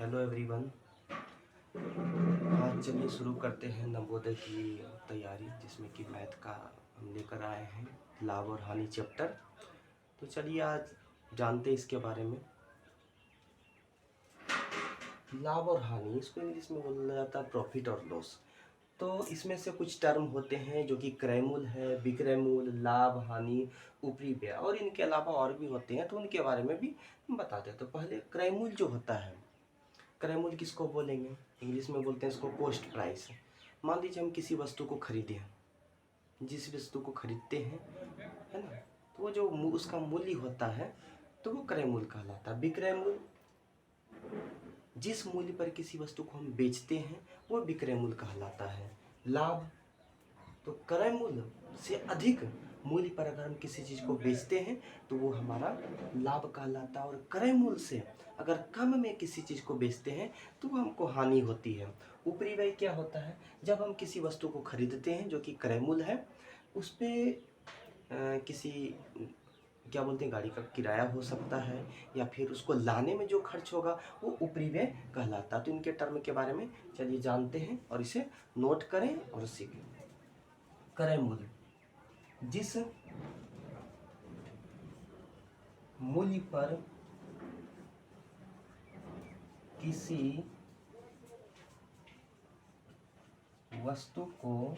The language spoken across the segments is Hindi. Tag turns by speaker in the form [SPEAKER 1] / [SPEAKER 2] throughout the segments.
[SPEAKER 1] Hello everyone. आज चलिए शुरू करते हैं नवोदय की तैयारी, जिसमें कि मैथ का हम लेकर आए हैं लाभ और हानि चैप्टर। तो चलिए आज जानते हैं इसके बारे में। लाभ और हानि, इसको इंग्लिश में बोला जाता है प्रॉफिट और लॉस। तो इसमें से कुछ टर्म होते हैं जो कि क्रय मूल्य है, विक्रय मूल्य, लाभ, हानि, ऊपरी व्यय, और इनके अलावा और भी होते हैं, तो उनके बारे में भी बता दें। तो पहले क्रय मूल्य जो होता है, क्रय मूल्य किसको बोलेंगे? इंग्लिश में बोलते हैं इसको कॉस्ट प्राइस। मान लीजिए हम किसी वस्तु को खरीदे हैं, जिस वस्तु को खरीदते हैं, है ना, तो वो जो उसका मूल्य होता है तो वो क्रय मूल्य कहलाता है। विक्रय मूल्य, जिस मूल्य पर किसी वस्तु को हम बेचते हैं वो विक्रय मूल्य कहलाता है। लाभ, तो क्रय मूल्य से अधिक मूल्य पर अगर हम किसी चीज़ को बेचते हैं तो वो हमारा लाभ कहलाता है, और क्रय मूल्य से अगर कम में किसी चीज़ को बेचते हैं तो वो हमको हानि होती है। ऊपरी व्यय क्या होता है? जब हम किसी वस्तु को खरीदते हैं जो कि क्रय मूल्य है, उस पर किसी क्या बोलते हैं, गाड़ी का किराया हो सकता है, या फिर उसको लाने में जो खर्च होगा वो ऊपरी व्यय कहलाता है। तो इनके टर्म के बारे में चलिए जानते हैं और इसे नोट करें और सीखें। क्रय मूल्य, जिस मूल्य पर किसी वस्तु को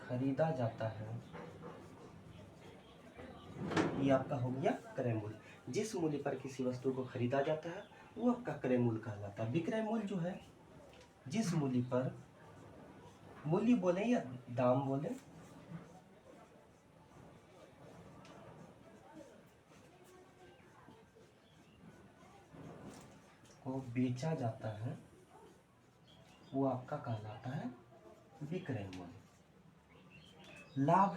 [SPEAKER 1] खरीदा जाता है, ये आपका हो गया क्रय मूल्य। जिस मूल्य पर किसी वस्तु को खरीदा जाता है वो आपका क्रय मूल्य कहलाता है। विक्रय मूल्य जो है, जिस मूल्य पर, मूल्य बोले या दाम बोले, को बेचा जाता है वो आपका कहलाता है विक्रय मूल्य। लाभ,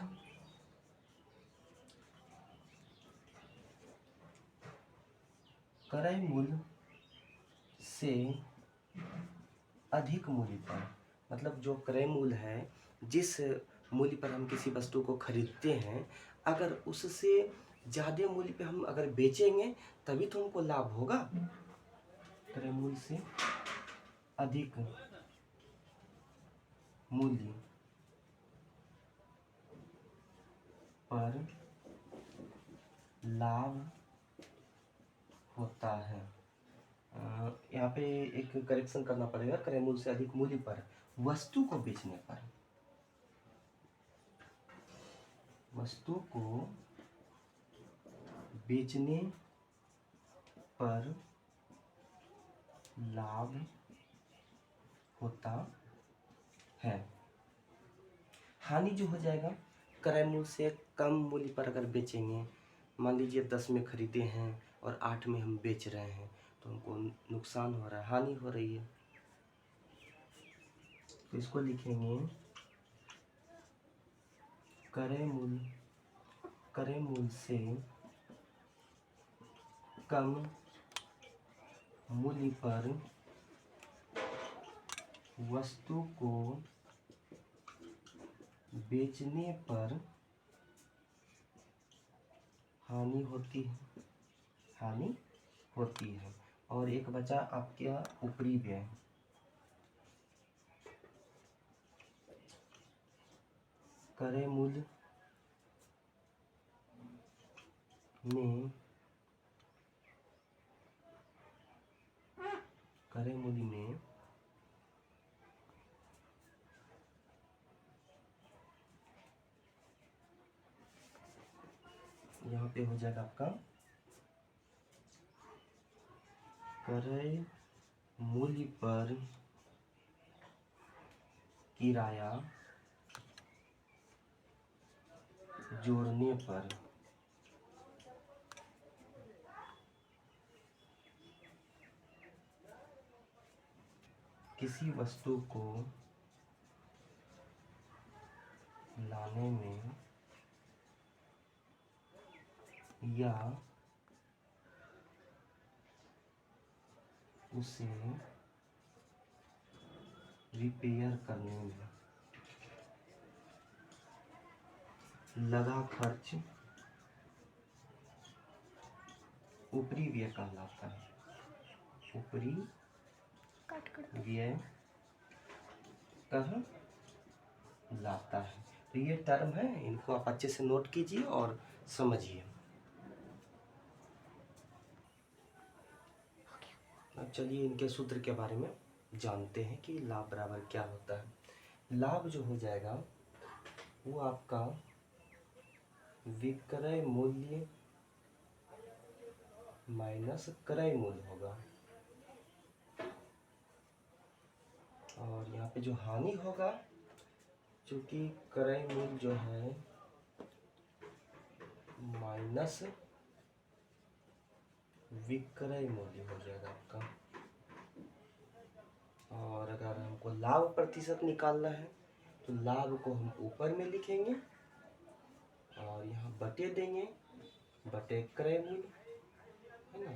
[SPEAKER 1] क्रय मूल्य से अधिक मूल्य पर, मतलब जो क्रय मूल्य है, जिस मूल्य पर हम किसी वस्तु को खरीदते हैं, अगर उससे ज़्यादा मूल्य पे हम अगर बेचेंगे तभी तो हमको लाभ होगा। क्रय मूल्य से अधिक मूल्य पर लाभ होता है। यहाँ पे एक करेक्शन करना पड़ेगा, क्रय मूल्य से अधिक मूल्य पर, वस्तु को बेचने पर, वस्तु को बेचने पर लाभ होता है। हानि जो हो जाएगा, क्रय मूल्य से कम मूल्य पर अगर बेचेंगे, मान लीजिए 10 में खरीदे हैं और 8 में हम बेच रहे हैं, तो हमको नुकसान हो रहा है, हानि हो रही है। तो इसको लिखेंगे क्रय मूल्य, क्रय मूल्य से कम मूल्य पर वस्तु को बेचने पर हानि होती है, हानि होती है। और एक बचा आपका ऊपरी व्यय। क्रय मूल्य में, क्रय मूल्य में यहाँ पे हो जाएगा आपका क्रय मूल्य पर किराया जोड़ने पर किसी वस्तु को लाने में या उसे रिपेयर करने में लगा खर्च ऊपरी व्यय कहलाता है। ऊपरी व्यय कहलाता है। तो ये टर्म है, इनको आप अच्छे से नोट कीजिए और समझिए। अब चलिए इनके सूत्र के बारे में जानते हैं कि लाभ बराबर क्या होता है। लाभ जो हो जाएगा वो आपका विक्रय मूल्य माइनस क्रय मूल्य होगा, और यहाँ पे जो हानि होगा, चूंकि क्रय मूल्य जो है माइनस विक्रय मूल्य हो जाएगा आपका। और अगर हमको लाभ प्रतिशत निकालना है तो लाभ को हम ऊपर में लिखेंगे और यहाँ बटे देंगे, बटे क्रय मूल्य, है ना।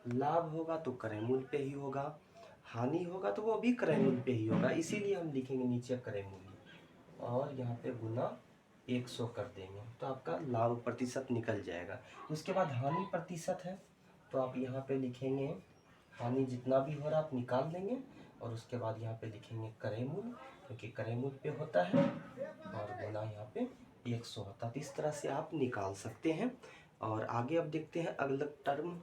[SPEAKER 1] लाभ होगा तो क्रय मूल्य पे ही होगा, हानि होगा तो वो भी क्रय मूल्य पे ही होगा, इसीलिए हम लिखेंगे नीचे क्रय मूल्य और यहाँ पे गुना 100 कर देंगे, तो आपका लाभ प्रतिशत निकल जाएगा। उसके बाद हानि प्रतिशत है, तो आप यहाँ पे लिखेंगे हानि जितना भी हो रहा आप निकाल देंगे, और उसके बाद यहाँ पे लिखेंगे क्रय मूल्य, क्योंकि क्रय मूल्य पे होता है, और गुना यहाँ पे 100 होता है। तो इस तरह से आप निकाल सकते हैं। और आगे अब देखते हैं अगला टर्म